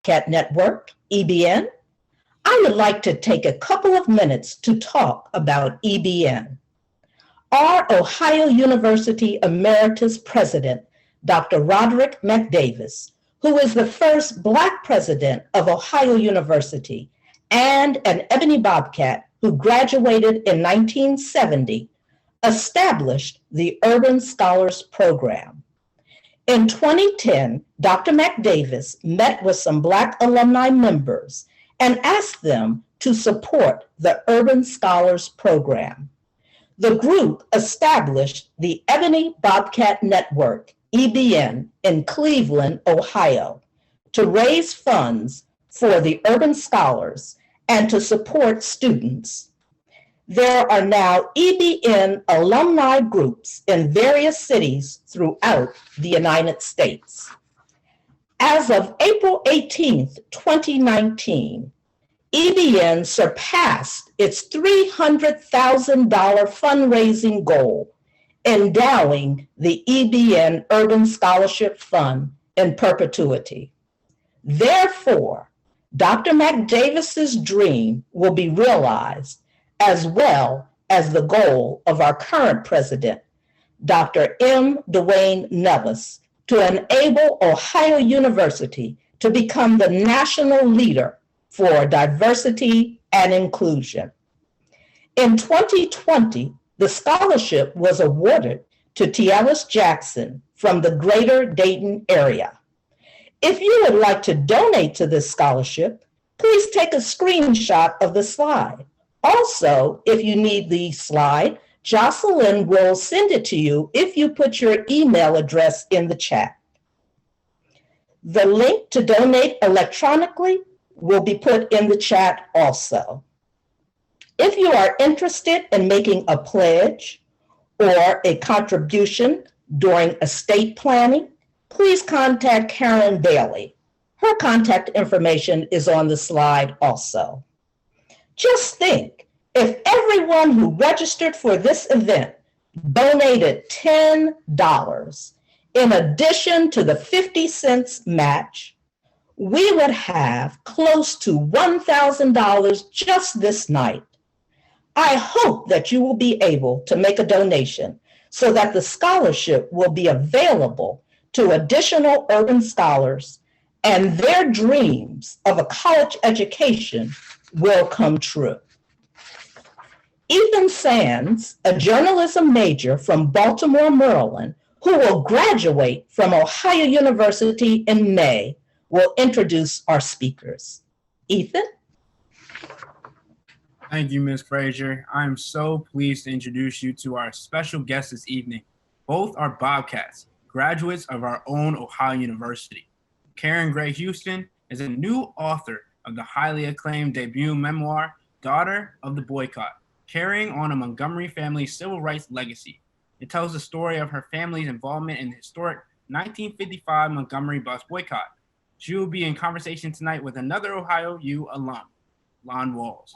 Bobcat Network, EBN. I would like to take a couple of minutes to talk about EBN. Our Ohio University Emeritus President, Dr. Roderick McDavis, who is the first Black president of Ohio University and an Ebony Bobcat who graduated in 1970, established the Urban Scholars Program. In 2010, Dr. McDavis met with some Black alumni members and asked them to support the Urban Scholars Program. The group established the Ebony Bobcat Network, EBN, in Cleveland, Ohio, to raise funds for the urban scholars and to support students. There are now EBN alumni groups in various cities throughout the United States. As of April 18th, 2019, EBN surpassed its $300,000 fundraising goal, endowing the EBN Urban Scholarship Fund in perpetuity. Therefore, Dr. McDavis's dream will be realized, as well as the goal of our current president, Dr. M. Dwayne Nevis, to enable Ohio University to become the national leader for diversity and inclusion. In 2020, the scholarship was awarded to Tialis Jackson from the greater Dayton area. If you would like to donate to this scholarship, please take a screenshot of the slide. Also, if you need the slide, Jocelyn will send it to you if you put your email address in the chat. The link to donate electronically will be put in the chat also. If you are interested in making a pledge or a contribution during estate planning, please contact Karen Bailey. Her contact information is on the slide also. Just think, if everyone who registered for this event donated $10 in addition to the 50 cents match, we would have close to $1,000 just this night. I hope that you will be able to make a donation so that the scholarship will be available to additional urban scholars and their dreams of a college education will come true. Ethan Sands, a journalism major from Baltimore, Maryland, who will graduate from Ohio University in May, will introduce our speakers. Ethan? Thank you, Ms. Frazier. I'm so pleased to introduce you to our special guests this evening. Both are Bobcats, graduates of our own Ohio University. Karen Gray Houston is a new author of the highly acclaimed debut memoir, Daughter of the Boycott, carrying on a Montgomery family civil rights legacy. It tells the story of her family's involvement in the historic 1955 Montgomery bus boycott. She will be in conversation tonight with another Ohio U alum, Lon Walls.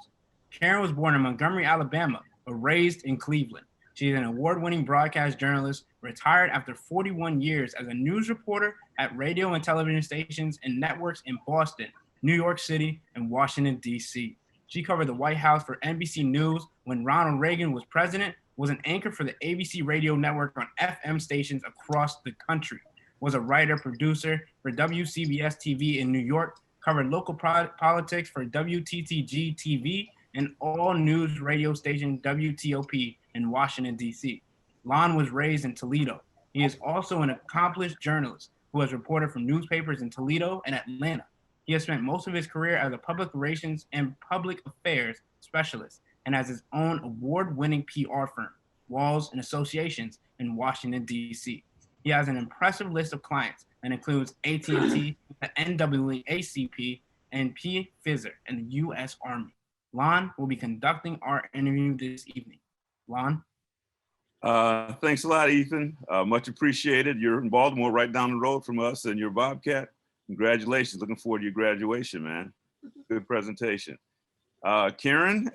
Karen was born in Montgomery, Alabama, but raised in Cleveland. She is an award-winning broadcast journalist, retired after 41 years as a news reporter at radio and television stations and networks in Boston, New York City, and Washington, D.C. She covered the White House for NBC News when Ronald Reagan was president, was an anchor for the ABC radio network on FM stations across the country, was a writer, producer for WCBS TV in New York, covered local politics for WTTG TV and all news radio station WTOP in Washington, D.C. Lon was raised in Toledo. He is also an accomplished journalist who has reported for newspapers in Toledo and Atlanta. He has spent most of his career as a public relations and public affairs specialist and has his own award-winning PR firm, Walls and Associations, in Washington, D.C. He has an impressive list of clients that includes AT&T, the NAACP, and P. Pfizer, and the U.S. Army. Lon will be conducting our interview this evening. Lon? Thanks a lot, Ethan. Much appreciated. You're in Baltimore, right down the road from us, and you're a Bobcat. Congratulations. Looking forward to your graduation, man. Good presentation. Karen,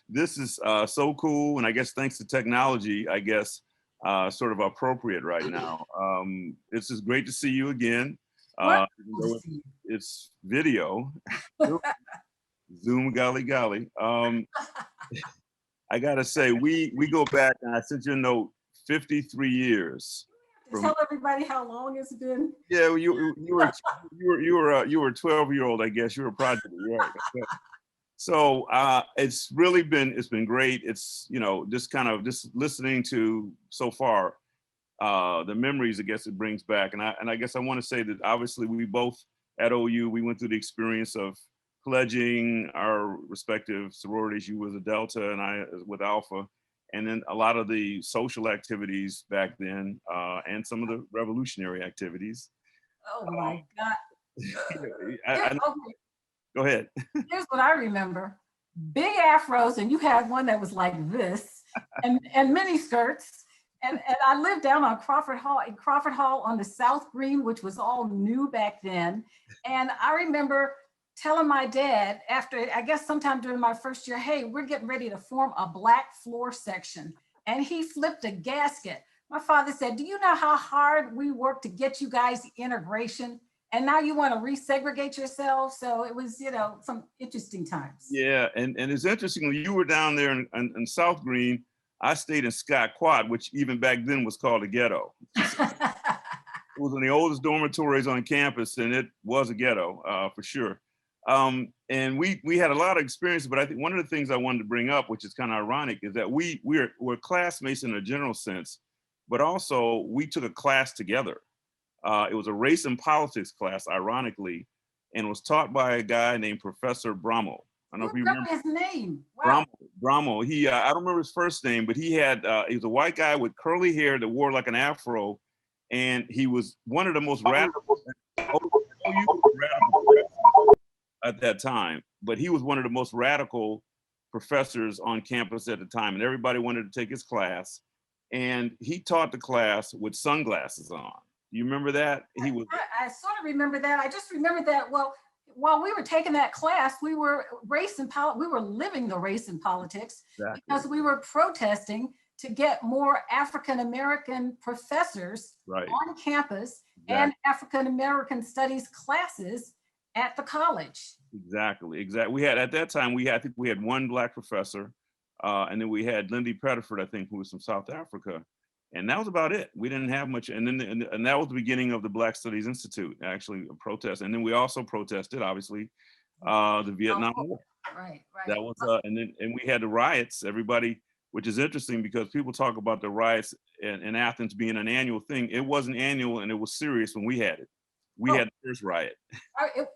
this is so cool. And I guess thanks to technology, I guess, sort of appropriate right now. It's just great to see you again. Even though it's video. Zoom golly golly. I gotta say, we go back, and I sent you a note, 53 years. Tell everybody how long it's been. Yeah, well, you were a 12-year-old, I guess. You were a prodigy, right? So it's been great. It's, you know, just listening to so far the memories, I guess it brings back. And I guess I want to say that obviously we both at OU, we went through the experience of pledging our respective sororities. You was a Delta and I with Alpha. And then a lot of the social activities back then and some of the revolutionary activities. Oh my God. Go ahead. Here's what I remember. Big afros, and you had one that was like this, and mini skirts. And I lived down on Crawford Hall on the South Green, which was all new back then. And I remember telling my dad after, I guess sometime during my first year, hey, we're getting ready to form a black floor section. And he flipped a gasket. My father said, do you know how hard we worked to get you guys integration? And now you want to resegregate yourselves? So it was, you know, some interesting times. Yeah, and it's interesting, when you were down there in South Green, I stayed in Scott Quad, which even back then was called a ghetto. It was one of the oldest dormitories on campus, and it was a ghetto for sure. And we had a lot of experience, but I think one of the things I wanted to bring up, which is kind of ironic, is that we're classmates in a general sense, but also we took a class together. It was a race and politics class, ironically, and was taught by a guy named Professor Brommel. I don't know if you remember his name. Wow. Brommel. He, I don't remember his first name, but he was a white guy with curly hair that wore like an afro, and he was one of the most radical at that time. But he was one of the most radical professors on campus at the time, and everybody wanted to take his class. And he taught the class with sunglasses on. You remember that? I sort of remember that. I just remember that, well, while we were taking that class, we were living the race and politics. Exactly. Because we were protesting to get more African-American professors on campus. Exactly. And African-American studies classes at the college. Exactly. We had, at that time, I think we had one black professor, and then we had Lindy Pettiford, I think, who was from South Africa. And that was about it. We didn't have much. And then and that was the beginning of the Black Studies Institute, actually, a protest. And then we also protested, obviously, the Vietnam War. Right. That was, and we had the riots. Everybody, which is interesting because people talk about the riots in Athens being an annual thing. It wasn't annual, and it was serious when we had it. We had the first riot.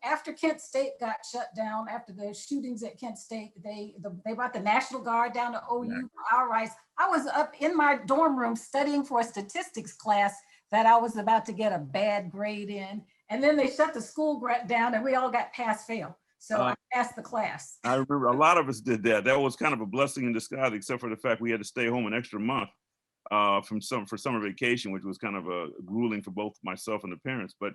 After Kent State got shut down, after the shootings at Kent State, they brought the National Guard down to OU for our riots. I was up in my dorm room studying for a statistics class that I was about to get a bad grade in. And then they shut the school down and we all got pass-fail. So I passed the class. I remember a lot of us did that. That was kind of a blessing in disguise, except for the fact we had to stay home an extra month for summer vacation, which was kind of grueling for both myself and the parents. But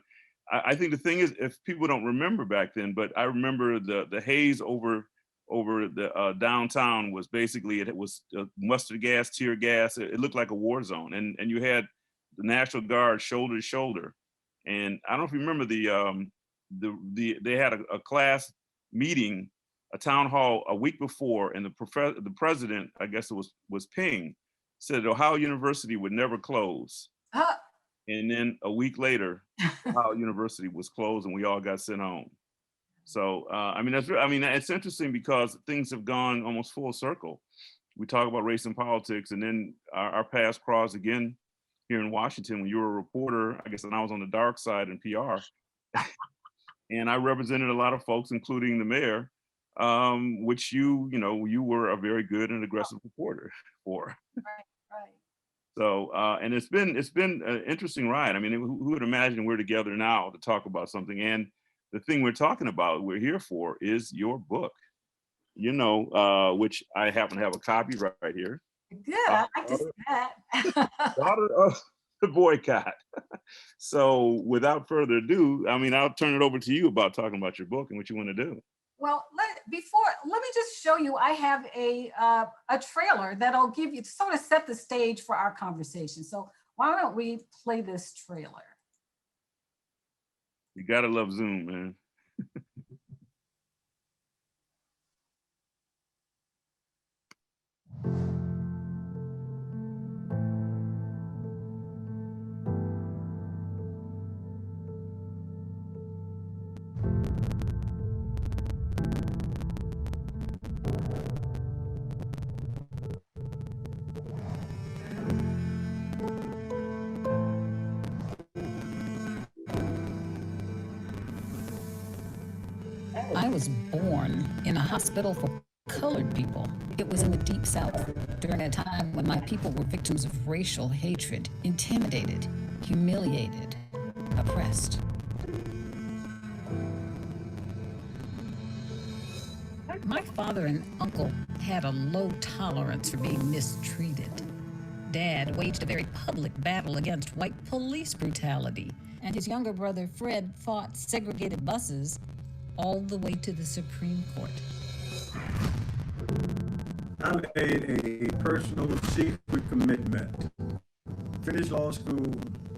I think the thing is, if people don't remember back then, but I remember the haze over the downtown was basically, it was mustard gas, tear gas. It looked like a war zone, and you had the National Guard shoulder to shoulder. And I don't know if you remember they had a class meeting, a town hall a week before, and the president, I guess it was Ping, said Ohio University would never close. And then a week later, Ohio University was closed and we all got sent home. So, it's interesting because things have gone almost full circle. We talk about race and politics, and then our paths crossed again here in Washington when you were a reporter, I guess, and I was on the dark side in PR. And I represented a lot of folks, including the mayor, which you were a very good and aggressive reporter for. Right. So, and it's been an interesting ride. I mean, who would imagine we're together now to talk about something? And the thing we're here for is your book, which I happen to have a copy right here. Good, I like to see that. Daughter of the Boycott. So without further ado, I'll turn it over to you about talking about your book and what you want to do. Well, let me just show you, I have a trailer that'll give you, sort of set the stage for our conversation. So why don't we play this trailer? You gotta love Zoom, man. I was born in a hospital for colored people. It was in the Deep South during a time when my people were victims of racial hatred, intimidated, humiliated, oppressed. My father and uncle had a low tolerance for being mistreated. Dad waged a very public battle against white police brutality, and his younger brother Fred fought segregated buses all the way to the Supreme Court. I made a personal secret commitment. Finish law school,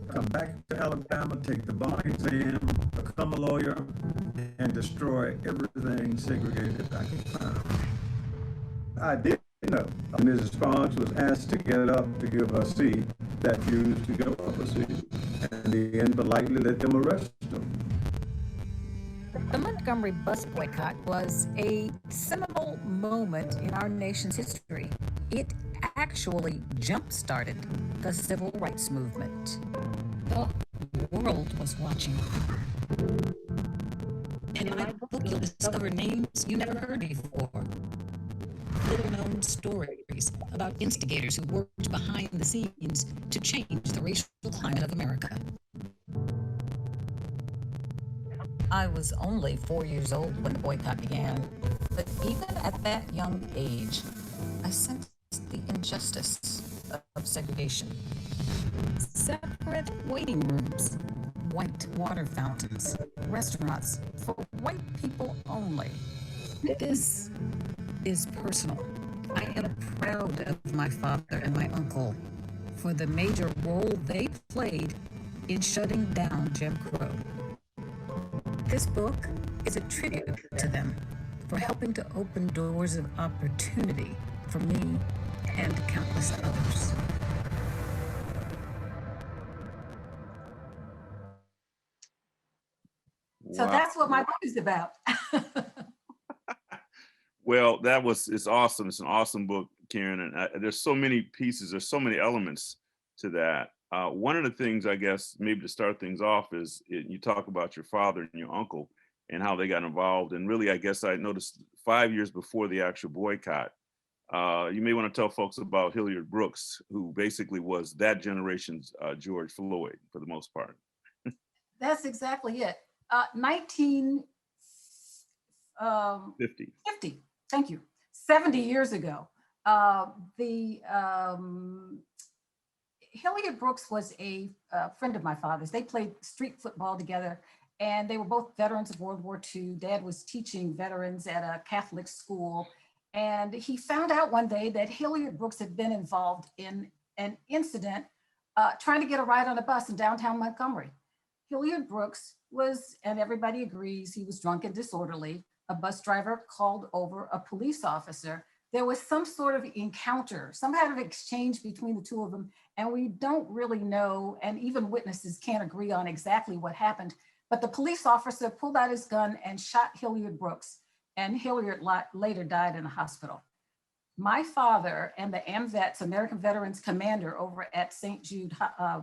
come back to Alabama, take the bar exam, become a lawyer, and destroy everything segregated I could find. I did know Mrs. Sparks was asked to get up to give a seat that refused to give up a seat, and then politely let them arrest them. The Montgomery bus boycott was a seminal moment in our nation's history. It actually jump-started the civil rights movement. The world was watching. And in my book, you'll discover names you never heard before. Little-known stories about instigators who worked behind the scenes to change the racial climate of America. I was only 4 years old when the boycott began, but even at that young age, I sensed the injustice of segregation. Separate waiting rooms, white water fountains, restaurants for white people only. This is personal. I am proud of my father and my uncle for the major role they played in shutting down Jim Crow. This book is a tribute to them for helping to open doors of opportunity for me and countless others. So that's what my book is about. Well, it's awesome. It's an awesome book, Karen. And there's so many pieces, there's so many elements to that. One of the things, I guess, maybe to start things off is you talk about your father and your uncle and how they got involved. And really, I guess I noticed 5 years before the actual boycott, you may want to tell folks about Hilliard Brooks, who basically was that generation's George Floyd for the most part. That's exactly it. 1950. Thank you. 70 years ago. Hilliard Brooks was a friend of my father's. They played street football together, and they were both veterans of World War II. Dad was teaching veterans at a Catholic school, and he found out one day that Hilliard Brooks had been involved in an incident trying to get a ride on a bus in downtown Montgomery. Hilliard Brooks was, and everybody agrees, he was drunk and disorderly. A bus driver called over a police officer. There was some sort of encounter, some kind of exchange between the two of them, and we don't really know, and even witnesses can't agree on exactly what happened, but the police officer pulled out his gun and shot Hilliard Brooks, and Hilliard later died in a hospital. My father and the AMVETS, American Veterans Commander, over at St. Jude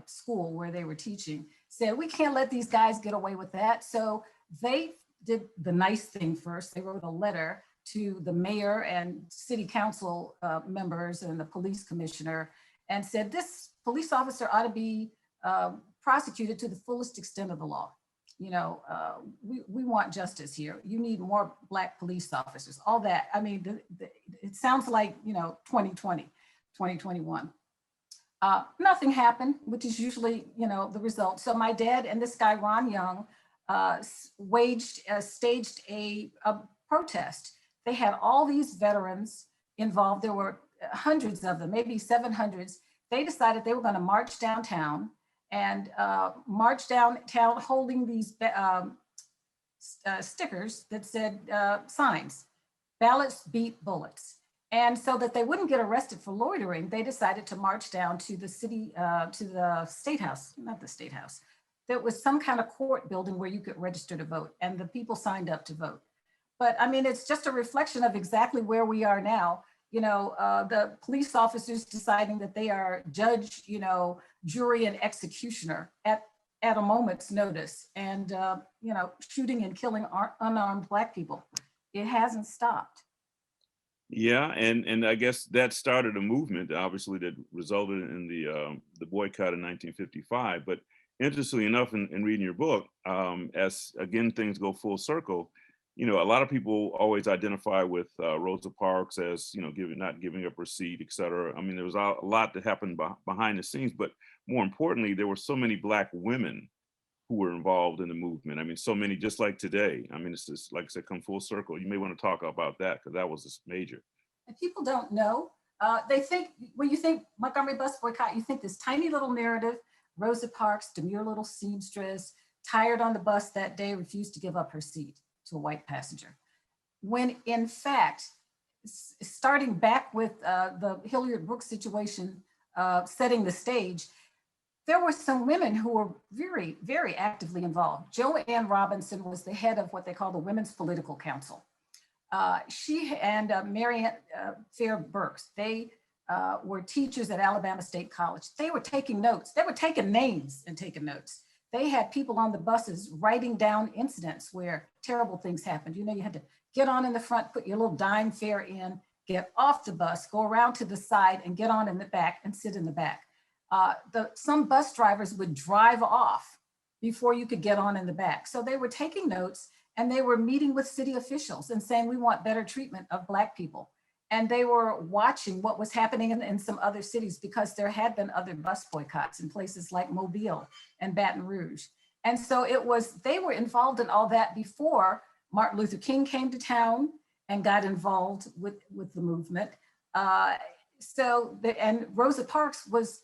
School where they were teaching, said, we can't let these guys get away with that. So they did the nice thing first. They wrote a letter to the mayor and city council members and the police commissioner and said, this police officer ought to be prosecuted to the fullest extent of the law. You know, we want justice here. You need more Black police officers, all that. I mean, it sounds like, you know, 2020, 2021. Nothing happened, which is usually, you know, the result. So my dad and this guy, Ron Young, staged a protest. They had all these veterans involved. There were hundreds of them, maybe 700s. They decided they were going to march downtown and marched downtown holding these stickers that said signs, ballots beat bullets. And so that they wouldn't get arrested for loitering, they decided to march down to the city, to the state house, not the state house. There was some kind of court building where you could register to vote, and the people signed up to vote. But I mean, it's just a reflection of exactly where we are now. You know, the police officers deciding that they are judge, you know, jury and executioner at a moment's notice, and you know, shooting and killing unarmed Black people. It hasn't stopped. Yeah, and I guess that started a movement, obviously, that resulted in the boycott in 1955. But interestingly enough, in reading your book, as again things go full circle, you know, a lot of people always identify with Rosa Parks as, you know, not giving up her seat, et cetera. I mean, there was a lot that happened behind the scenes, but more importantly, there were so many Black women who were involved in the movement. I mean, so many, just like today. I mean, it's just, like I said, come full circle. You may want to talk about that, because that was just major. And people don't know. They think, when you think Montgomery bus boycott, you think this tiny little narrative, Rosa Parks, demure little seamstress, tired on the bus that day, refused to give up her seat to a white passenger. When in fact, starting back with the Hilliard Brooks situation, setting the stage, there were some women who were very, very actively involved. Joanne Robinson was the head of what they call the Women's Political Council. She and Marianne Fair Burks, they were teachers at Alabama State College. They were taking notes. They were taking names and taking notes. They had people on the buses writing down incidents where terrible things happened. You know, you had to get on in the front, put your little dime fare in, get off the bus, go around to the side and get on in the back and sit in the back. Some bus drivers would drive off before you could get on in the back. So they were taking notes, and they were meeting with city officials and saying, we want better treatment of Black people. And they were watching what was happening in some other cities, because there had been other bus boycotts in places like Mobile and Baton Rouge. And so they were involved in all that before Martin Luther King came to town and got involved with the movement. And Rosa Parks was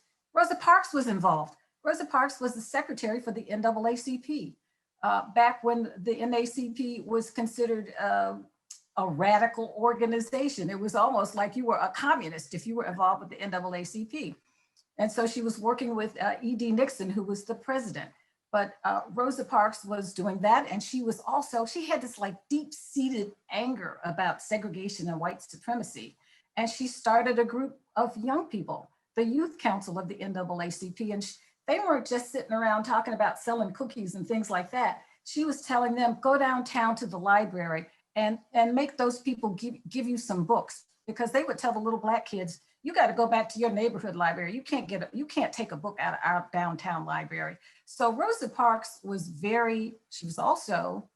involved. Rosa Parks was the secretary for the NAACP back when the NAACP was considered a radical organization. It was almost like you were a communist if you were involved with the NAACP. And so she was working with E.D. Nixon, who was the president. But Rosa Parks was doing that. And she had this like deep-seated anger about segregation and white supremacy. And she started a group of young people, the Youth Council of the NAACP. And they weren't just sitting around talking about selling cookies and things like that. She was telling them, go downtown to the library and make those people give you some books, because they would tell the little Black kids, you got to go back to your neighborhood library. You can't take a book out of our downtown library. So Rosa Parks she was also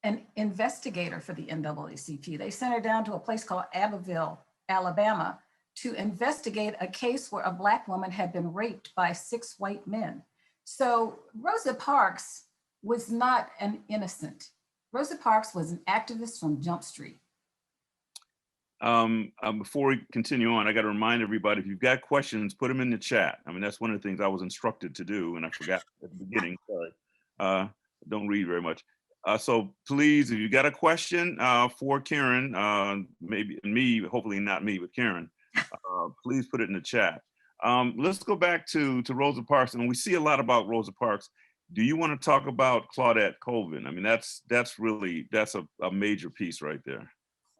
an investigator for the NAACP. They sent her down to a place called Abbeville, Alabama, to investigate a case where a Black woman had been raped by 6 white men. So Rosa Parks was not an innocent. Rosa Parks was an activist from Jump Street. Before we continue on, I got to remind everybody, if you've got questions, put them in the chat. I mean, that's one of the things I was instructed to do, and I forgot at the beginning. Sorry, don't read very much. So please, if you got a question for Karen, maybe me, hopefully not me, but Karen, please put it in the chat. Let's go back to Rosa Parks, and we see a lot about Rosa Parks. Do you want to talk about Claudette Colvin? I mean, that's a major piece right there.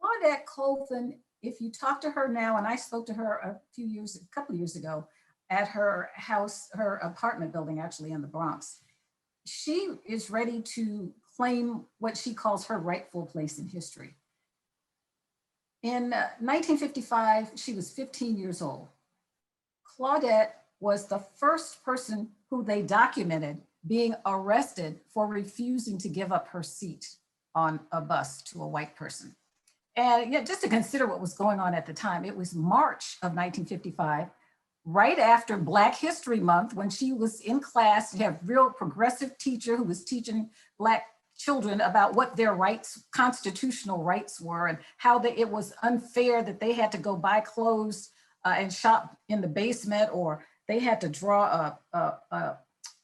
Claudette Colvin, if you talk to her now, and I spoke to her a couple of years ago at her house, her apartment building actually in the Bronx, she is ready to claim what she calls her rightful place in history. In 1955, she was 15 years old. Claudette was the first person who they documented being arrested for refusing to give up her seat on a bus to a white person. And just to consider what was going on at the time, it was March of 1955, right after Black History Month, when she was in class. You have a real progressive teacher who was teaching Black children about what their rights, constitutional rights were, and how it was unfair that they had to go buy clothes and shop in the basement, or they had to draw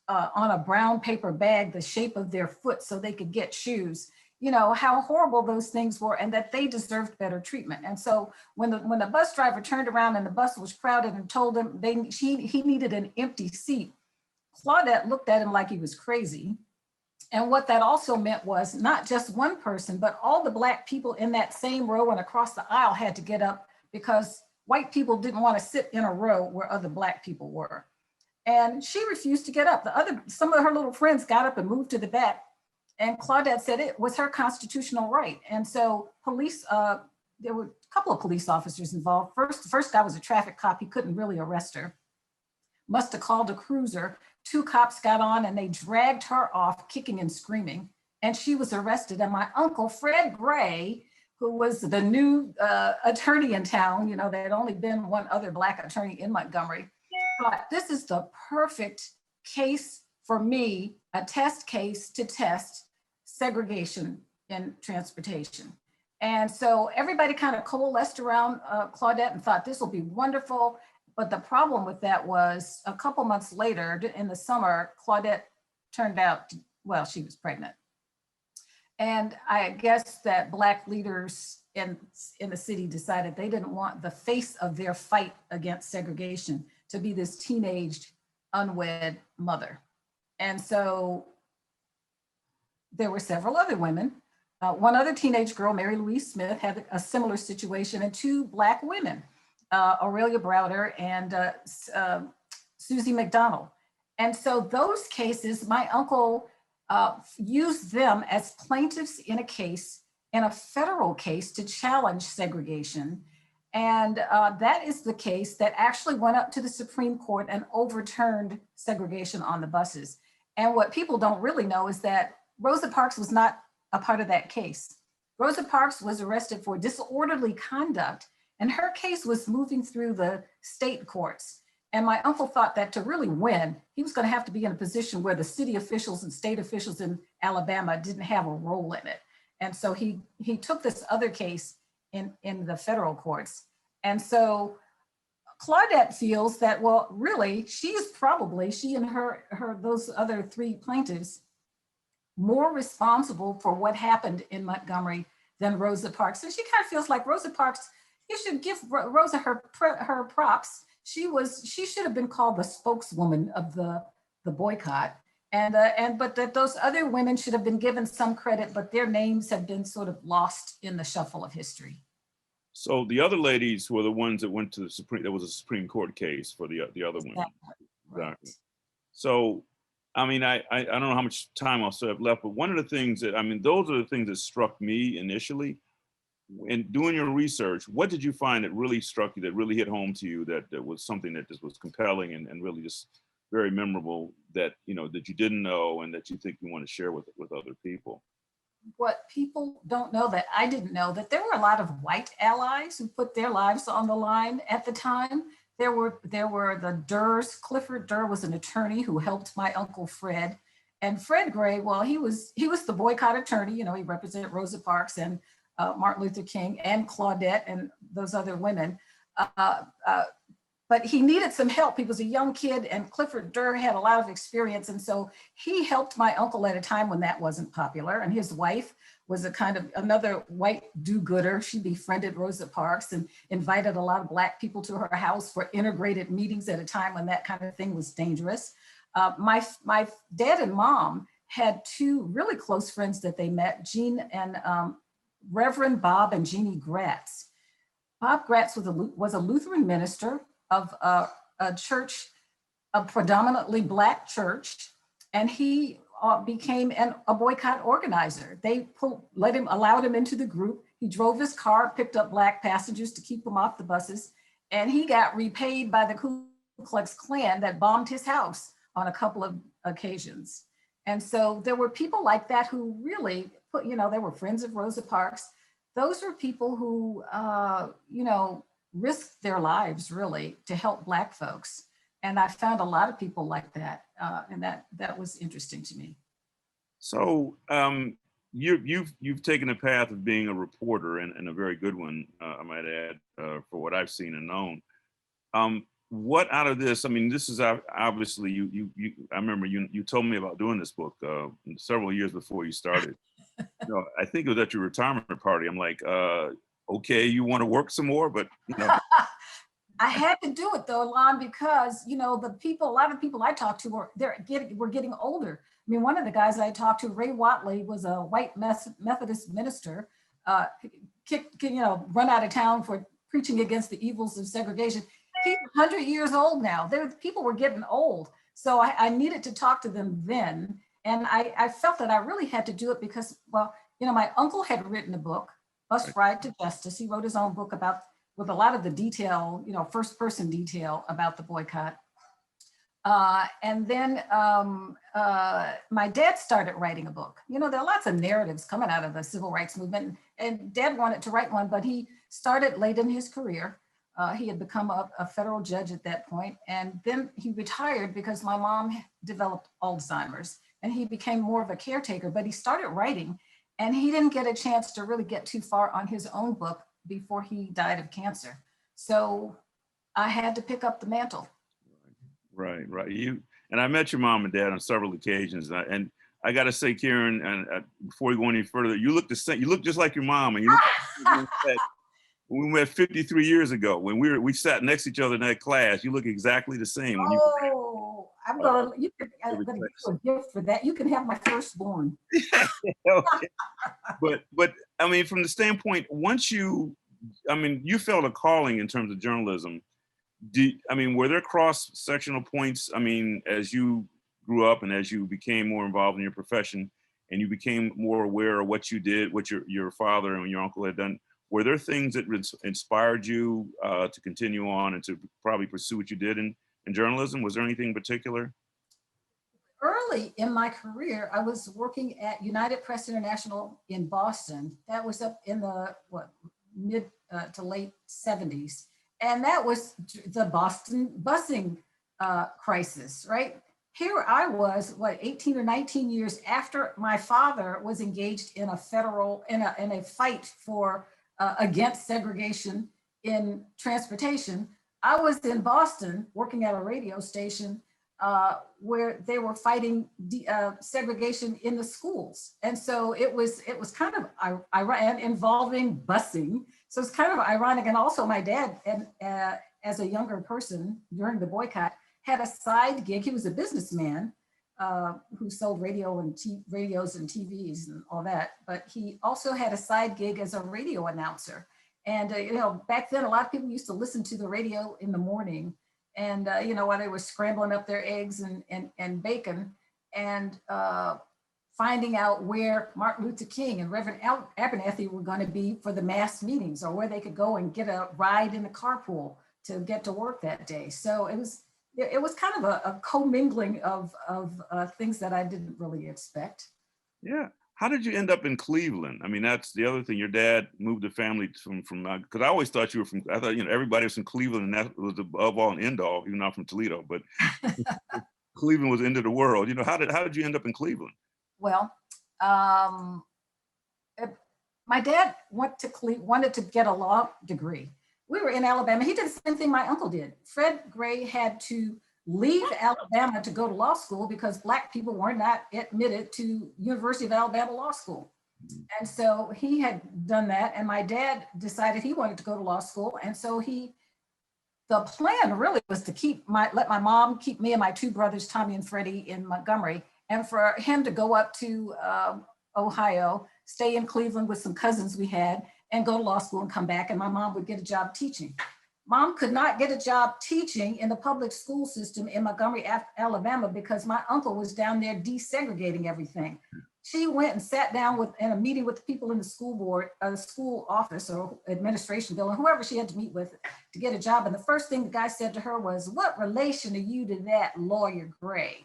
on a brown paper bag the shape of their foot so they could get shoes. You know, how horrible those things were, and that they deserved better treatment. And so when the bus driver turned around and the bus was crowded and told him he needed an empty seat, Claudette looked at him like he was crazy. And what that also meant was not just one person, but all the Black people in that same row and across the aisle had to get up because white people didn't want to sit in a row where other Black people were. And she refused to get up. Some of her little friends got up and moved to the back. And Claudette said it was her constitutional right. And so police, there were a couple of police officers involved. The first guy was a traffic cop. He couldn't really arrest her. Must have called a cruiser. 2 cops got on and they dragged her off, kicking and screaming. And she was arrested. And my uncle, Fred Gray, who was the new attorney in town, you know, there had only been one other Black attorney in Montgomery, thought this is the perfect case for me, a test case to test segregation in transportation. And so everybody kind of coalesced around Claudette and thought this will be wonderful. But the problem with that was a couple months later in the summer, Claudette turned out, well, she was pregnant. And I guess that Black leaders in the city decided they didn't want the face of their fight against segregation to be this teenaged, unwed mother. And so there were several other women. One other teenage girl, Mary Louise Smith, had a similar situation, and 2 Black women, Aurelia Browder and Susie McDonald. And so those cases, my uncle used them as plaintiffs in a federal case to challenge segregation. And that is the case that actually went up to the Supreme Court and overturned segregation on the buses. And what people don't really know is that Rosa Parks was not a part of that case. Rosa Parks was arrested for disorderly conduct, and her case was moving through the state courts. And my uncle thought that to really win, he was going to have to be in a position where the city officials and state officials in Alabama didn't have a role in it. And so he took this other case in the federal courts. And so Claudette feels that, well, really, she and those other 3 plaintiffs more responsible for what happened in Montgomery than Rosa Parks. So she kind of feels like Rosa Parks, you should give Rosa her props. She should have been called the spokeswoman of the boycott. But that those other women should have been given some credit, but their names have been sort of lost in the shuffle of history. So the other ladies were the ones that went to the Supreme, there was a Supreme Court case for the other women. Right. So, I mean, I don't know how much time I'll still have left, but one of the things that, I mean, those are the things that struck me initially. In doing your research, what did you find that really struck you, that really hit home to you, that was something that just was compelling and really just very memorable, that, you know, that you didn't know and that you think you want to share with other people? What people don't know that I didn't know, that there were a lot of white allies who put their lives on the line at the time. There were the Durrs. Clifford Durr was an attorney who helped my uncle Fred. And Fred Gray, well, he was the boycott attorney. You know, he represented Rosa Parks and Martin Luther King and Claudette and those other women. But he needed some help. He was a young kid, and Clifford Durr had a lot of experience. And so he helped my uncle at a time when that wasn't popular. And his wife was a kind of another white do-gooder. She befriended Rosa Parks and invited a lot of Black people to her house for integrated meetings at a time when that kind of thing was dangerous. My dad and mom had 2 really close friends that they met, Jean and Reverend Bob and Jeannie Gratz. Bob Gratz was a Lutheran minister of a church, a predominantly Black church, and he became a boycott organizer. They allowed him into the group. He drove his car, picked up Black passengers to keep them off the buses, and he got repaid by the Ku Klux Klan that bombed his house on a couple of occasions. And so there were people like that who really they were friends of Rosa Parks. Those were people who, risked their lives really to help Black folks. And I found a lot of people like that, and that was interesting to me. So you've taken a path of being a reporter, and a very good one, I might add, for what I've seen and known. what out of this, I mean, this is obviously, I remember you told me about doing this book several years before you started. You know, I think it was at your retirement party. I'm like, okay, you want to work some more, but you know. I had to do it though, Lon, because you know a lot of people I talked to were getting older. I mean, one of the guys I talked to, Ray Watley, was a white Methodist minister, run out of town for preaching against the evils of segregation. He's 100 years old now. People were getting old, so I needed to talk to them then, and I felt that I really had to do it because, well, you know, my uncle had written a book, Bus Ride to Justice. He wrote his own book with a lot of the detail, you know, first person detail about the boycott. And then my dad started writing a book. You know, there are lots of narratives coming out of the civil rights movement, and Dad wanted to write one, but he started late in his career. He had become a federal judge at that point, and then he retired because my mom developed Alzheimer's, and he became more of a caretaker, but he started writing, and he didn't get a chance to really get too far on his own book before he died of cancer. So I had to pick up the mantle. Right. And I met your mom and dad on several occasions, and I got to say, Karen, and before we go any further, you look the same. You look just like your mom, and you look when we met 53 years ago when we sat next to each other in that class. You look exactly the same. I'm gonna give you a gift for that. You can have my firstborn. Okay. But I mean, from the standpoint, once you felt a calling in terms of journalism. Were there cross-sectional points? I mean, as you grew up and as you became more involved in your profession and you became more aware of what you did, what your father and your uncle had done, were there things that inspired you to continue on and to probably pursue what you did in journalism? Was there anything in particular? Early in my career, I was working at United Press International in Boston. That was up in the mid to late 70s. And that was the Boston busing crisis, right? Here I was, 18 or 19 years after my father was engaged in a fight for against segregation in transportation. I was in Boston working at a radio station where they were fighting segregation in the schools. And so it was kind of ironic, involving busing. So it's kind of ironic. And also my dad, as a younger person during the boycott, had a side gig. He was a businessman who sold radios and TVs and all that. But he also had a side gig as a radio announcer. And back then, a lot of people used to listen to the radio in the morning. And while they were scrambling up their eggs and bacon, and finding out where Martin Luther King and Reverend Abernathy were going to be for the mass meetings, or where they could go and get a ride in the carpool to get to work that day. So it was kind of a commingling of things that I didn't really expect. Yeah. How did you end up in Cleveland? I mean, that's the other thing. Your dad moved the family from because I always thought you were from, I thought, everybody was from Cleveland and that was above all and end all, even not from Toledo, but Cleveland was the end of the world. How did you end up in Cleveland? Well, my dad wanted to get a law degree. We were in Alabama. He did the same thing my uncle did. Fred Gray had to leave Alabama to go to law school because Black people were not admitted to University of Alabama Law School. And so he had done that. And my dad decided he wanted to go to law school. And so the plan really was to let my mom keep me and my two brothers, Tommy and Freddie, in Montgomery, and for him to go up to Ohio, stay in Cleveland with some cousins we had, and go to law school and come back, and my mom would get a job teaching. Mom could not get a job teaching in the public school system in Montgomery, Alabama, because my uncle was down there desegregating everything. She went and sat down in a meeting with the people in the school board, school office or administration building, whoever she had to meet with to get a job. And the first thing the guy said to her was, "What relation are you to that lawyer Gray?"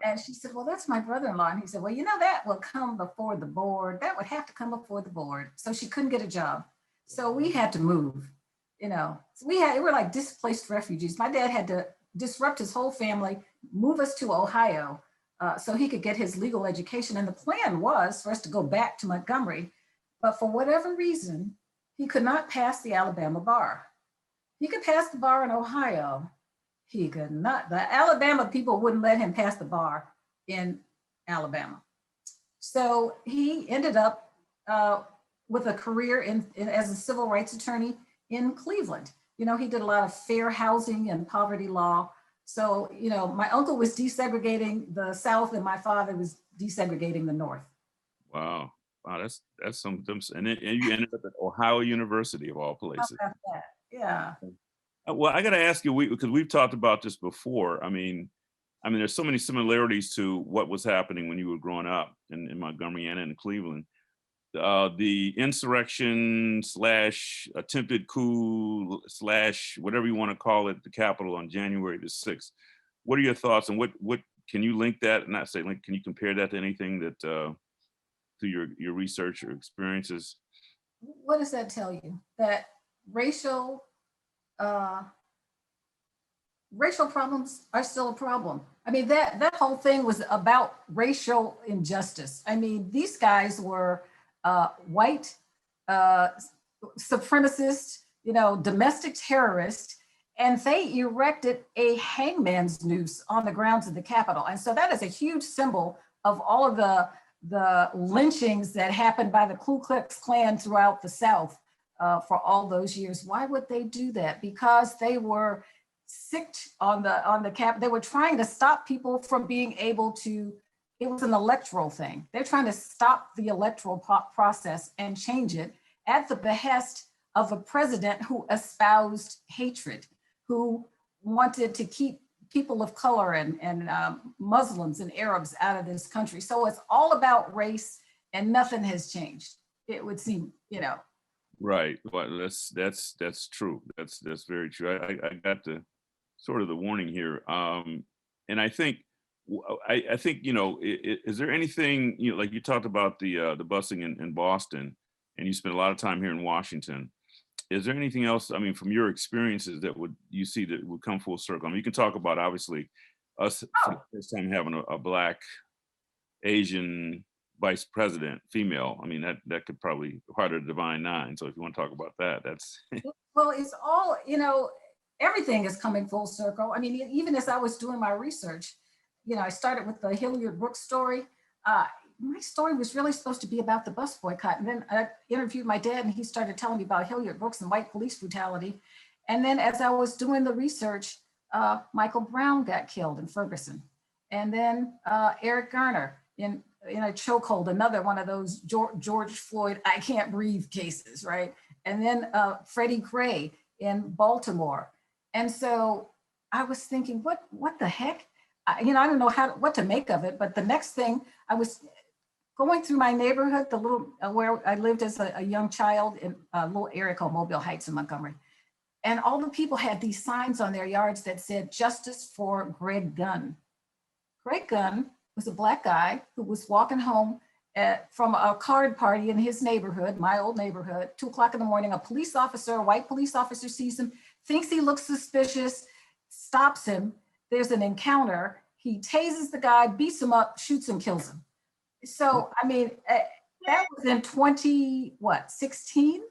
And she said, "Well, that's my brother-in-law." And he said, "Well, that will come before the board. That would have to come before the board." So she couldn't get a job. So we had to move. So we were like displaced refugees. My dad had to disrupt his whole family, move us to Ohio so he could get his legal education. And the plan was for us to go back to Montgomery, but for whatever reason, he could not pass the Alabama bar. he could pass the bar in Ohio. He could not. The Alabama people wouldn't let him pass the bar in Alabama. So he ended up with a career as a civil rights attorney in Cleveland. You know, he did a lot of fair housing and poverty law. So, you know, my uncle was desegregating the South and my father was desegregating the North. Wow. Wow, that's some, and you ended up at Ohio University of all places. How about that? Yeah. Well, I got to ask you, because we've talked about this before. I mean, there's so many similarities to what was happening when you were growing up in Montgomery and in Cleveland. The insurrection / attempted coup / whatever you want to call it, the Capitol on January the 6th. What are your thoughts, and what can you link that? Not say link. Can you compare that to anything that through your research or experiences? What does that tell you? That racial problems are still a problem. I mean, that whole thing was about racial injustice. I mean, these guys were white supremacists, you know, domestic terrorists, and they erected a hangman's noose on the grounds of the Capitol. And so that is a huge symbol of all of the lynchings that happened by the Ku Klux Klan throughout the South for all those years. Why would they do that? Because they were sick on the cap. They were trying to stop people from being able to. It was an electoral thing. They're trying to stop the electoral process and change it at the behest of a president who espoused hatred, who wanted to keep people of color and Muslims and Arabs out of this country. So it's all about race, and nothing has changed. It would seem, you know. Right. Well, that's true. That's very true. I got the sort of the warning here, and I think you know, is there anything, you know, like you talked about the busing in Boston, and you spent a lot of time here in Washington. Is there anything else, I mean, from your experiences that you see that would come full circle? I mean, you can talk about, obviously, us for the first time having a Black, Asian vice president, female. I mean, that could probably harder to divine nine. So if you want to talk about that, that's. Well, it's all, you know, everything is coming full circle. I mean, even as I was doing my research, you know, I started with the Hilliard Brooks story. My story was really supposed to be about the bus boycott. And then I interviewed my dad and he started telling me about Hilliard Brooks and white police brutality. And then as I was doing the research, Michael Brown got killed in Ferguson. And then Eric Garner in a chokehold, another one of those George Floyd, I can't breathe cases, right? And then Freddie Gray in Baltimore. And so I was thinking, what the heck? You know, I don't know what to make of it, but the next thing, I was going through my neighborhood, the little, where I lived as a young child in a little area called Mobile Heights in Montgomery. And all the people had these signs on their yards that said, "Justice for Greg Gunn." Greg Gunn was a Black guy who was walking home from a card party in his neighborhood, my old neighborhood, 2 o'clock in the morning. A police officer, a white police officer sees him, thinks he looks suspicious, stops him. There's an encounter. He tases the guy, beats him up, shoots him, kills him. So, I mean, that was in 16?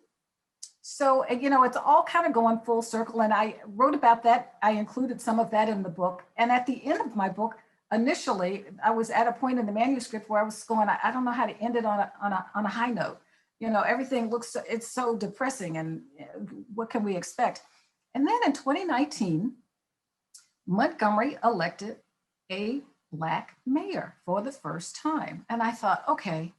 So, you know, it's all kind of going full circle. And I wrote about that. I included some of that in the book. And at the end of my book, initially, I was at a point in the manuscript where I was going, I don't know how to end it on a high note. You know, everything looks, it's so depressing, and what can we expect? And then in 2019, Montgomery elected a Black mayor for the first time. And I thought, okay,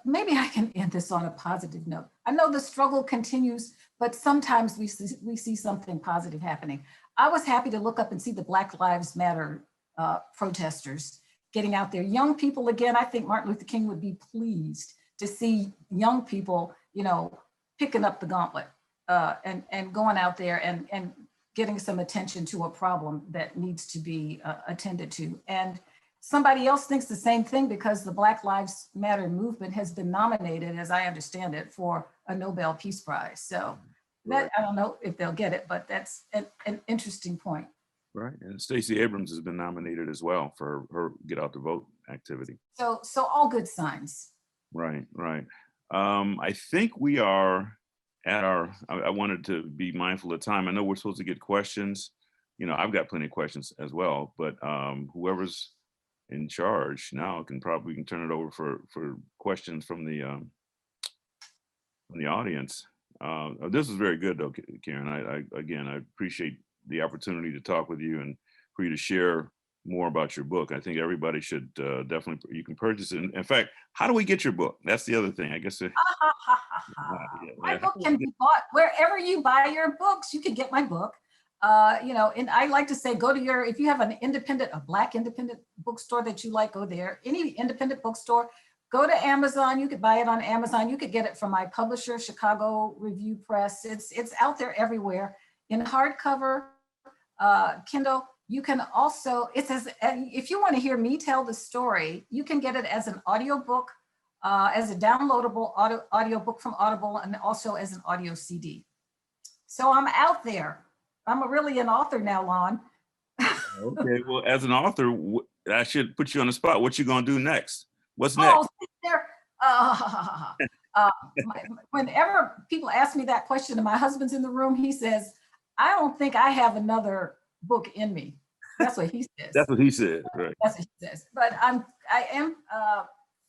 maybe I can end this on a positive note. I know the struggle continues, but sometimes we see something positive happening. I was happy to look up and see the Black Lives Matter protesters getting out there. Young people, again, I think Martin Luther King would be pleased to see young people, you know, picking up the gauntlet and going out there and getting some attention to a problem that needs to be attended to. And somebody else thinks the same thing, because the Black Lives Matter movement has been nominated, as I understand it, for a Nobel Peace Prize. So that, I don't know if they'll get it, but that's an interesting point. Right, and Stacey Abrams has been nominated as well for her Get Out the Vote activity. So all good signs. Right. I think we are I wanted to be mindful of time. I know we're supposed to get questions. You know, I've got plenty of questions as well, but whoever's in charge now can turn it over for questions from the audience. This is very good though, Karen. I appreciate the opportunity to talk with you and for you to share more about your book. I think everybody should definitely, you can purchase it. In fact, how do we get your book? That's the other thing, I guess. My book can be bought wherever you buy your books. You can get my book. You know, and I like to say, go to your, if you have a Black independent bookstore that you like, go there. Any independent bookstore, go to Amazon. You could buy it on Amazon. You could get it from my publisher, Chicago Review Press. It's out there everywhere in hardcover, Kindle. You can also, if you want to hear me tell the story, you can get it as an audiobook, as a downloadable audiobook from Audible, and also as an audio CD. So I'm out there. I'm really an author now, Lon. Okay, well, as an author, I should put you on the spot. What you gonna do next? What's next? Whenever people ask me that question, and my husband's in the room, he says, "I don't think I have another book in me." That's what he says. That's what he said, right? That's what he says. But I am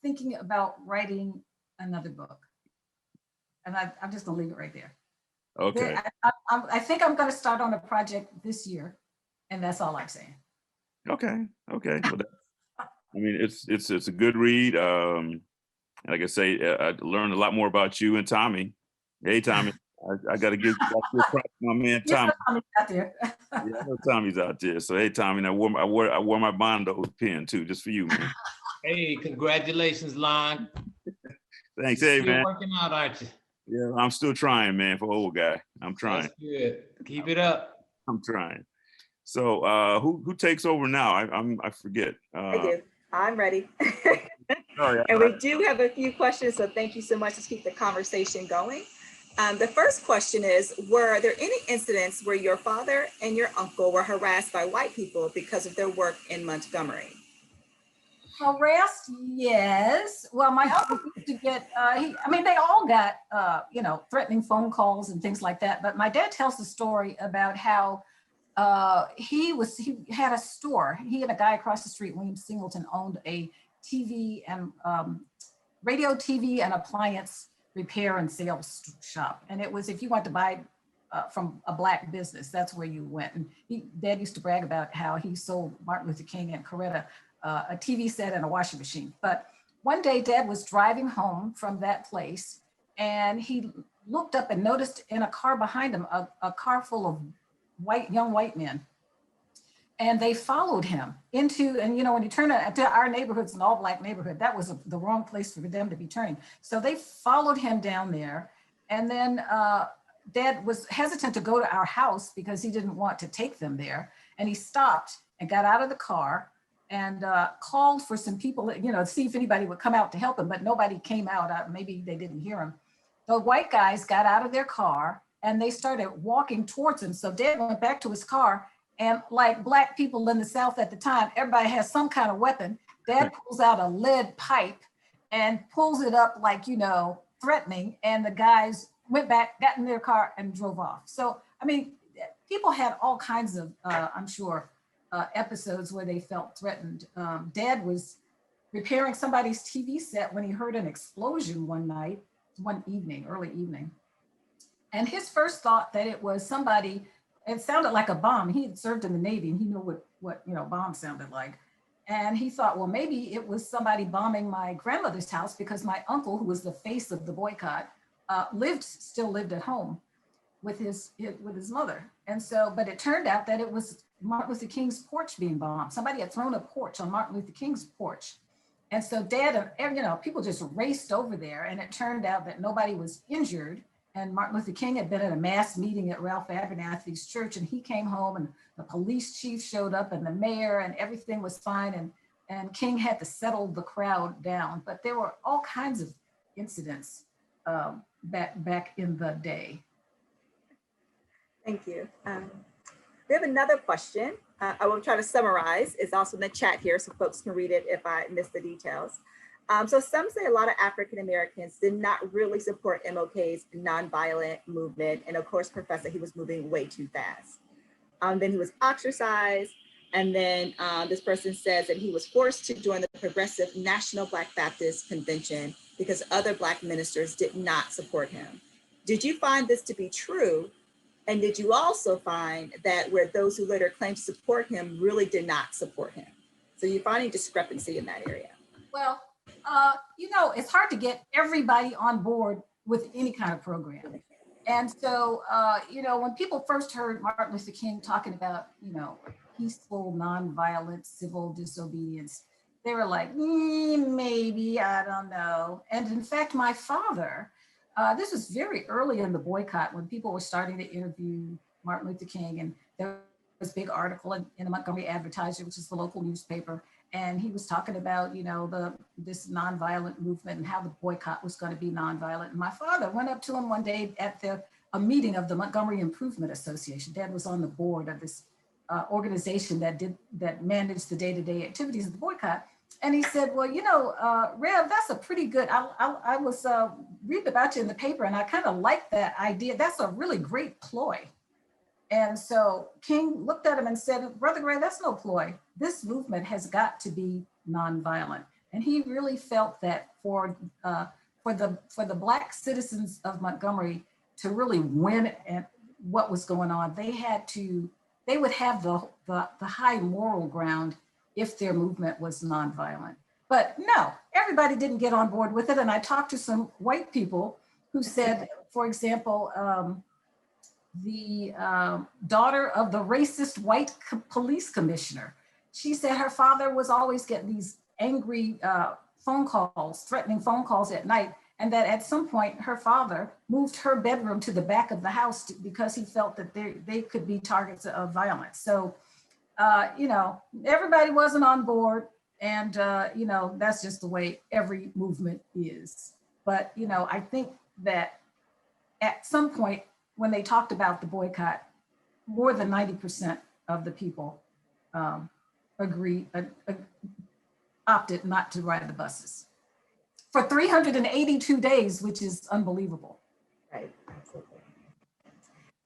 thinking about writing another book, and I'm just gonna leave it right there. Okay. I think I'm going to start on a project this year, and that's all I'm saying. Okay. Well, I mean, it's a good read. Like I say, I learned a lot more about you and Tommy. Hey, Tommy, I got to give my man Tommy. Tommy's out there. Yeah, I know Tommy's out there. So hey, Tommy, I wore my Bondo pen too, just for you, man. Hey, congratulations, Lon. Thanks. You're hey, still man. working out, aren't you? Yeah, I'm still trying, man. For old guy, I'm trying. That's good. Keep it up. I'm trying. So, who takes over now? I forget. I do. I'm ready. Oh, yeah. And we do have a few questions, so thank you so much. Let's keep the conversation going. The first question is, were there any incidents where your father and your uncle were harassed by white people because of their work in Montgomery? Harassed, yes. Well, my uncle used to get, they all got, threatening phone calls and things like that. But my dad tells the story about how he had a store. He and a guy across the street, William Singleton, owned a TV and radio, TV and appliance repair and sales shop. And it was, if you want to buy from a Black business, that's where you went. And Dad used to brag about how he sold Martin Luther King and Coretta a TV set and a washing machine. But one day Dad was driving home from that place, and he looked up and noticed in a car behind him, a car full of young white men. And they followed him into, and when you turn to our neighborhood's an all Black neighborhood, that was the wrong place for them to be turning. So they followed him down there. And then Dad was hesitant to go to our house because he didn't want to take them there. And he stopped and got out of the car and called for some people, to see if anybody would come out to help him, but nobody came out. Maybe they didn't hear him. The white guys got out of their car and they started walking towards him. So Dad went back to his car, and like Black people in the South at the time, everybody has some kind of weapon. Dad pulls out a lead pipe and pulls it up like, threatening, and the guys went back, got in their car and drove off. So, people had all kinds of, I'm sure, episodes where they felt threatened. Dad was repairing somebody's TV set when he heard an explosion one evening, early evening. And his first thought that it was somebody, it sounded like a bomb. He had served in the Navy and he knew what bombs sounded like. And he thought, well, maybe it was somebody bombing my grandmother's house, because my uncle, who was the face of the boycott, still lived at home with his mother. And so, but it turned out that it was Martin Luther King's porch being bombed. Somebody had thrown a torch on Martin Luther King's porch. And so Dad, people just raced over there, and it turned out that nobody was injured. And Martin Luther King had been at a mass meeting at Ralph Abernathy's church, and he came home, and the police chief showed up, and the mayor, and everything was fine. And King had to settle the crowd down. But there were all kinds of incidents back in the day. Thank you. We have another question. I will try to summarize. It's also in the chat here so folks can read it if I miss the details. So some say a lot of African Americans did not really support MLK's nonviolent movement. And of course, Professor, he was moving way too fast. Then he was ostracized. And then this person says that he was forced to join the Progressive National Black Baptist Convention because other Black ministers did not support him. Did you find this to be true? And did you also find that where those who later claimed to support him really did not support him? So you find a discrepancy in that area. Well, it's hard to get everybody on board with any kind of program. And so, when people first heard Martin Luther King talking about, peaceful, nonviolent, civil disobedience, they were like, maybe, I don't know. And in fact, my father, this was very early in the boycott when people were starting to interview Martin Luther King, and there was a big article in the Montgomery Advertiser, which is the local newspaper. And he was talking about, this nonviolent movement and how the boycott was going to be nonviolent. And my father went up to him one day at a meeting of the Montgomery Improvement Association. Dad was on the board of this organization that managed the day-to-day activities of the boycott. And he said, well, Rev, that's a pretty good, I was reading about you in the paper and I kind of like that idea. That's a really great ploy. And so King looked at him and said, Brother Gray, that's no ploy. This movement has got to be nonviolent. And he really felt that for the Black citizens of Montgomery to really win at what was going on, they would have the high moral ground if their movement was nonviolent. But no, everybody didn't get on board with it. And I talked to some white people who said, for example, the daughter of the racist white police commissioner. She said her father was always getting these angry phone calls, threatening phone calls at night. And that at some point her father moved her bedroom to the back of the house because he felt that they could be targets of violence. So, everybody wasn't on board, and, that's just the way every movement is. But, I think that at some point, when they talked about the boycott, more than 90% of the people opted not to ride the buses for 382 days, which is unbelievable. Right, absolutely.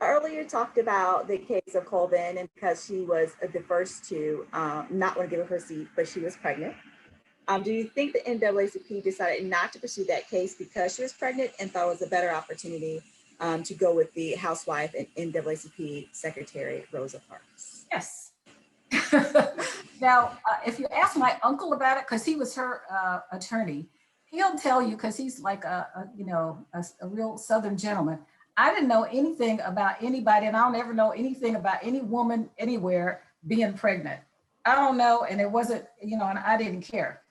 Earlier talked about the case of Colvin, and because she was the first to not want to give her seat, but she was pregnant. Do you think the NAACP decided not to pursue that case because she was pregnant and thought it was a better opportunity to go with the housewife and NAACP Secretary Rosa Parks? Yes. Now, if you ask my uncle about it, because he was her attorney, he'll tell you, because he's like a real Southern gentleman. I didn't know anything about anybody, and I don't ever know anything about any woman anywhere being pregnant. I don't know, and it wasn't, and I didn't care.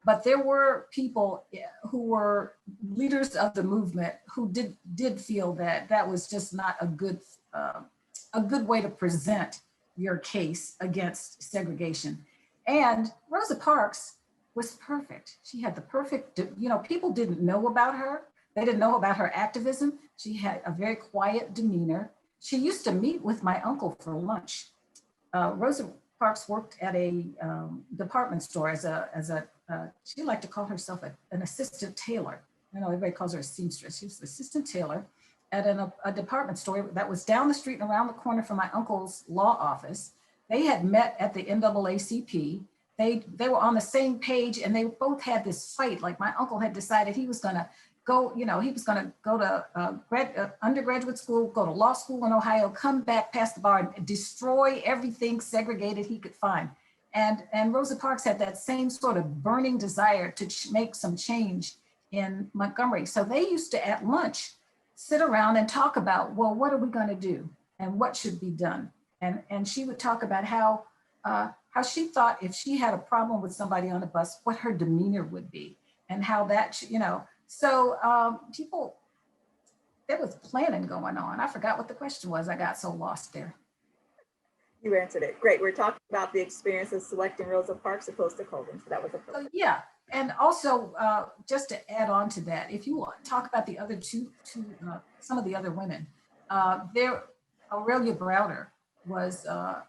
But there were people who were leaders of the movement who did feel that that was just not a good way to present your case against segregation. And Rosa Parks was perfect. She had the perfect, people didn't know about her. They didn't know about her activism. She had a very quiet demeanor. She used to meet with my uncle for lunch. Rosa Parks worked at a department store she liked to call herself an assistant tailor. Everybody calls her a seamstress. She was an assistant tailor at a department store that was down the street and around the corner from my uncle's law office. They had met at the NAACP. They were on the same page, and they both had this fight. Like, my uncle had decided he was going to go, he was going to go to undergraduate school, go to law school in Ohio, come back, pass the bar, and destroy everything segregated he could find. And Rosa Parks had that same sort of burning desire to make some change in Montgomery. So they used to, at lunch, sit around and talk about, well, what are we going to do and what should be done? And she would talk about how she thought if she had a problem with somebody on a bus, what her demeanor would be, and how that, So people, there was planning going on. I forgot what the question was. I got so lost there. You answered it. Great. We're talking about the experience of selecting Rosa Parks opposed to Colvin. So that was a so, yeah. And also, just to add on to that, if you want to talk about the other some of the other women, Aurelia Browder was a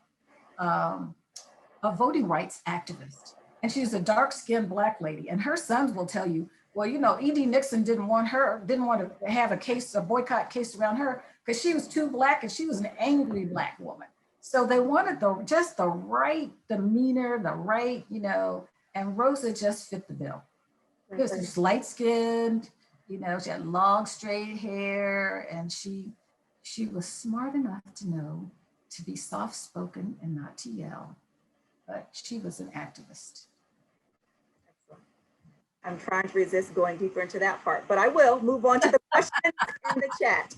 voting rights activist. and she's a dark-skinned Black lady. And her sons will tell you, well, you know, E.D. Nixon didn't want to have a boycott case around her because she was too Black and she was an angry Black woman. So they wanted just the right demeanor, the right, you know, and Rosa just fit the bill. She was light-skinned, you know, she had long straight hair, and she was smart enough to know to be soft-spoken and not to yell, but she was an activist. I'm trying to resist going deeper into that part, but I will move on to the questions in the chat.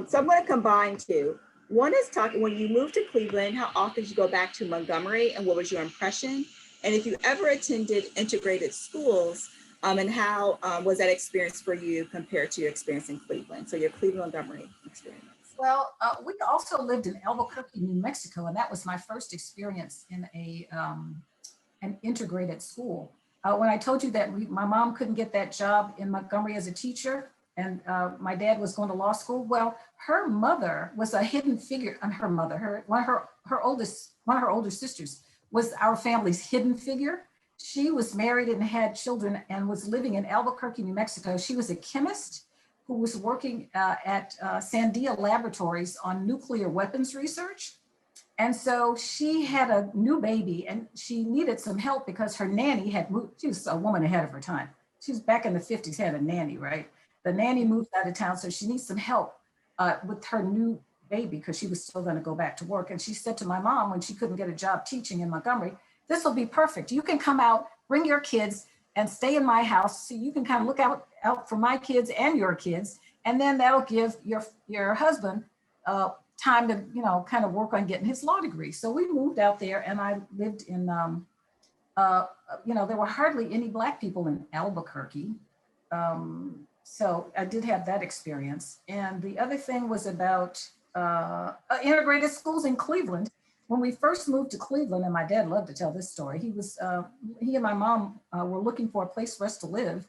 So I'm going to combine two. One is talking, when you moved to Cleveland, how often did you go back to Montgomery and what was your impression? And if you ever attended integrated schools, and how was that experience for you compared to your experience in Cleveland? So your Cleveland-Montgomery experience. Well, we also lived in Albuquerque, New Mexico, and that was my first experience in an integrated school. When I told you that my mom couldn't get that job in Montgomery as a teacher, and my dad was going to law school, well, her mother was a hidden figure, and her mother, one of her older sisters was our family's hidden figure. She was married and had children and was living in Albuquerque, New Mexico. She was a chemist who was working at Sandia Laboratories on nuclear weapons research. And so she had a new baby and she needed some help because her nanny had moved. She was a woman ahead of her time. She was back in the 50s, had a nanny, right? The nanny moved out of town, so she needs some help with her new baby because she was still going to go back to work. And she said to my mom when she couldn't get a job teaching in Montgomery, this will be perfect. You can come out, bring your kids and stay in my house so you can kind of look out for my kids and your kids. And then that'll give your husband time to, you know, kind of work on getting his law degree. So we moved out there and I lived in, you know, there were hardly any Black people in Albuquerque. So I did have that experience. And the other thing was about integrated schools in Cleveland. When we first moved to Cleveland, and my dad loved to tell this story, he and my mom were looking for a place for us to live.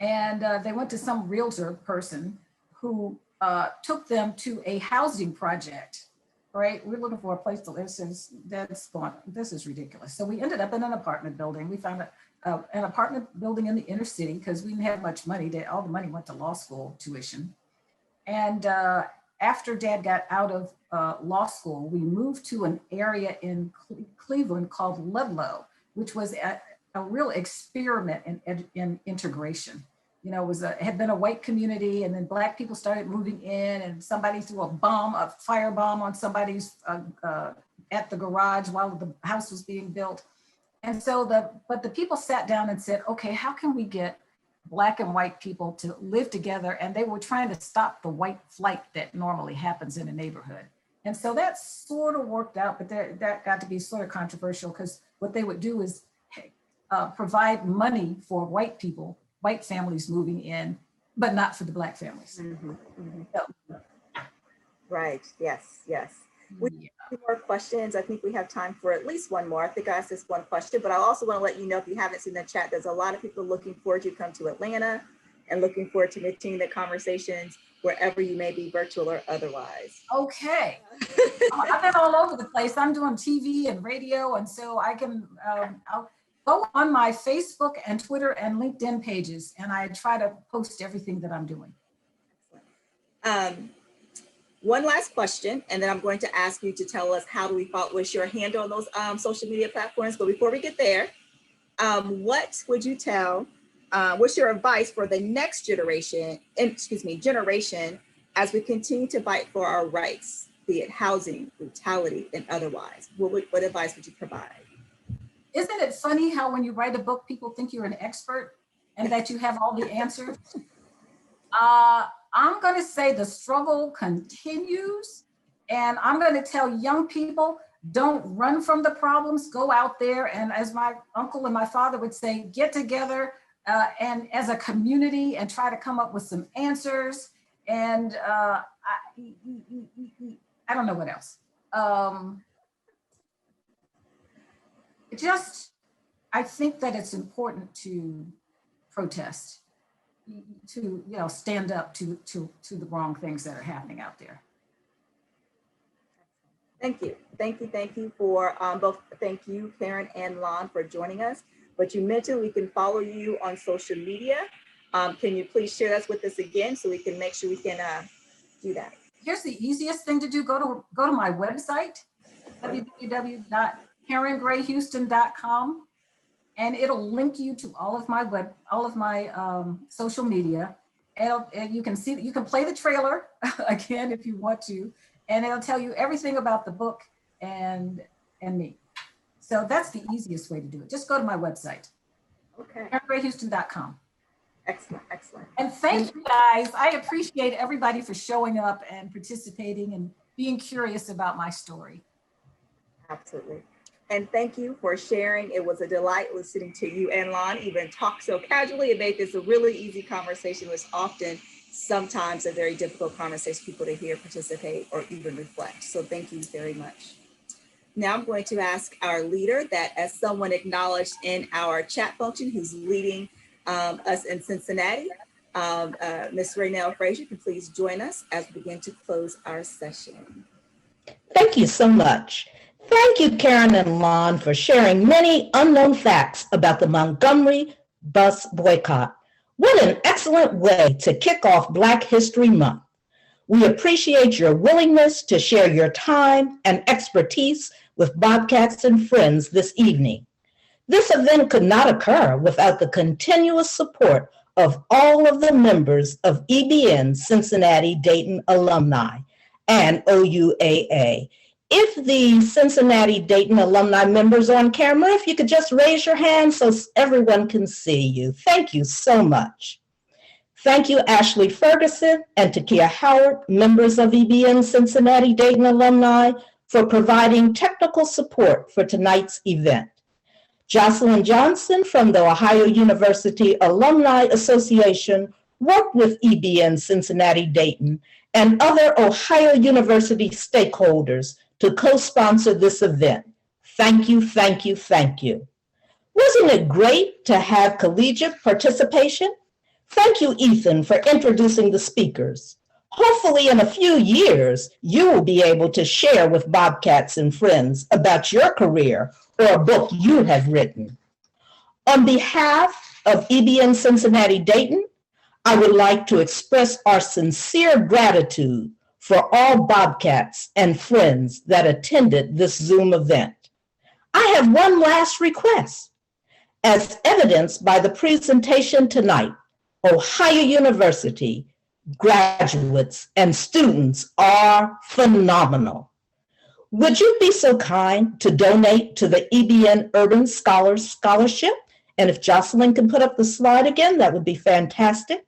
And they went to some realtor person who took them to a housing project, right? We're looking for a place to live. This is ridiculous. So we ended up in an apartment building. We found an apartment building in the inner city because we didn't have much money. All the money went to law school tuition. And after Dad got out of law school, we moved to an area in Cleveland called Ludlow, which was a real experiment in integration. You know, it had been a white community, and then Black people started moving in, and somebody threw a firebomb on somebody's at the garage while the house was being built. And so but the people sat down and said, okay, how can we get Black and white people to live together? And they were trying to stop the white flight that normally happens in a neighborhood. And so that sort of worked out, but that got to be sort of controversial because what they would do is provide money for white people, white families moving in, but not for the Black families. Mm-hmm, mm-hmm. So, Right, yes. We have 2 more questions. I think we have time for at least one more. I think I asked this one question, but I also want to let you know, if you haven't seen the chat, there's a lot of people looking forward to come to Atlanta and looking forward to continuing the conversations wherever you may be, virtual or otherwise. Okay. I've been all over the place. I'm doing TV and radio, and so I can, I'll go on my Facebook and Twitter and LinkedIn pages, and I try to post everything that I'm doing. One last question, and then I'm going to ask you to tell us what's your handle on those social media platforms. But before we get there, what would you tell, what's your advice for the next generation as we continue to fight for our rights, be it housing, brutality, and otherwise? What advice would you provide? Isn't it funny how when you write a book, people think you're an expert and that you have all the answers? I'm going to say the struggle continues, and I'm going to tell young people, don't run from the problems, go out there, and as my uncle and my father would say, get together and as a community and try to come up with some answers. And I don't know what else. I think that it's important to protest, to stand up to the wrong things that are happening out there. Thank you for both, thank you, Karen and Lon, for joining us. But you mentioned we can follow you on social media. Can you please share that with us again so we can make sure we can do that? Here's the easiest thing to do. Go to my website, www.karengrayhouston.com, and it'll link you to all of my social media. And you can play the trailer again if you want to, and it'll tell you everything about the book and me. So that's the easiest way to do it. Just go to my website. Okay. KarenGrayHouston.com. Excellent, excellent. And thank you guys. I appreciate everybody for showing up and participating and being curious about my story. Absolutely. And thank you for sharing. It was a delight listening to you and Lon even talk so casually. It made this a really easy conversation, which often sometimes a very difficult conversation, people to hear, participate, or even reflect. So thank you very much. Now I'm going to ask our leader, that as someone acknowledged in our chat function who's leading us in Cincinnati, Ms. Raynell Frazier, can please join us as we begin to close our session. Thank you so much. Thank you, Karen and Lon, for sharing many unknown facts about the Montgomery bus boycott. What an excellent way to kick off Black History Month. We appreciate your willingness to share your time and expertise with Bobcats and Friends this evening. This event could not occur without the continuous support of all of the members of EBN Cincinnati Dayton alumni and OUAA. If the Cincinnati Dayton alumni members are on camera, if you could just raise your hand so everyone can see you. Thank you so much. Thank you, Ashley Ferguson and Takia Howard, members of EBN Cincinnati Dayton alumni, for providing technical support for tonight's event. Jocelyn Johnson from the Ohio University Alumni Association worked with EBN Cincinnati Dayton and other Ohio University stakeholders to co-sponsor this event. Thank you, thank you, thank you. Wasn't it great to have collegiate participation? Thank you, Ethan, for introducing the speakers. Hopefully in a few years, you will be able to share with Bobcats and Friends about your career or a book you have written. On behalf of EBN Cincinnati Dayton, I would like to express our sincere gratitude for all Bobcats and Friends that attended this Zoom event. I have one last request. As evidenced by the presentation tonight, Ohio University graduates and students are phenomenal. Would you be so kind to donate to the EBN Urban Scholars Scholarship? And if Jocelyn can put up the slide again, that would be fantastic.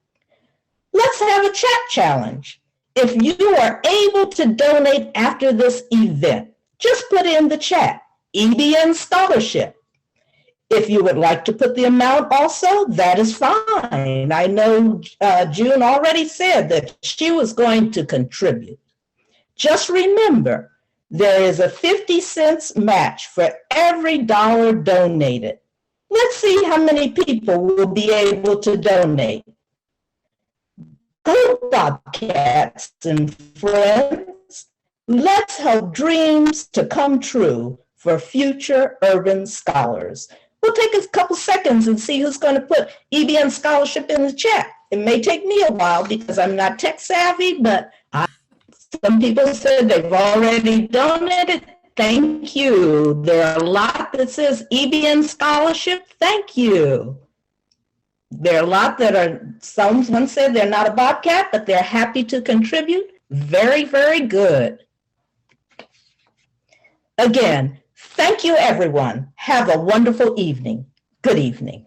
Let's have a chat challenge. If you are able to donate after this event, just put in the chat, EBN Scholarship. If you would like to put the amount also, that is fine. I know June already said that she was going to contribute. Just remember, there is a 50-cent match for every dollar donated. Let's see how many people will be able to donate. Go Bobcats and Friends. Let's help dreams to come true for future urban scholars. We'll take a couple seconds and see who's going to put EBN Scholarship in the chat. It may take me a while because I'm not tech savvy, but some people said they've already donated. Thank you. There are a lot that says EBN Scholarship. Thank you. There are a lot that are, someone said they're not a Bobcat, but they're happy to contribute. Very, very good. Again, thank you, everyone. Have a wonderful evening. Good evening.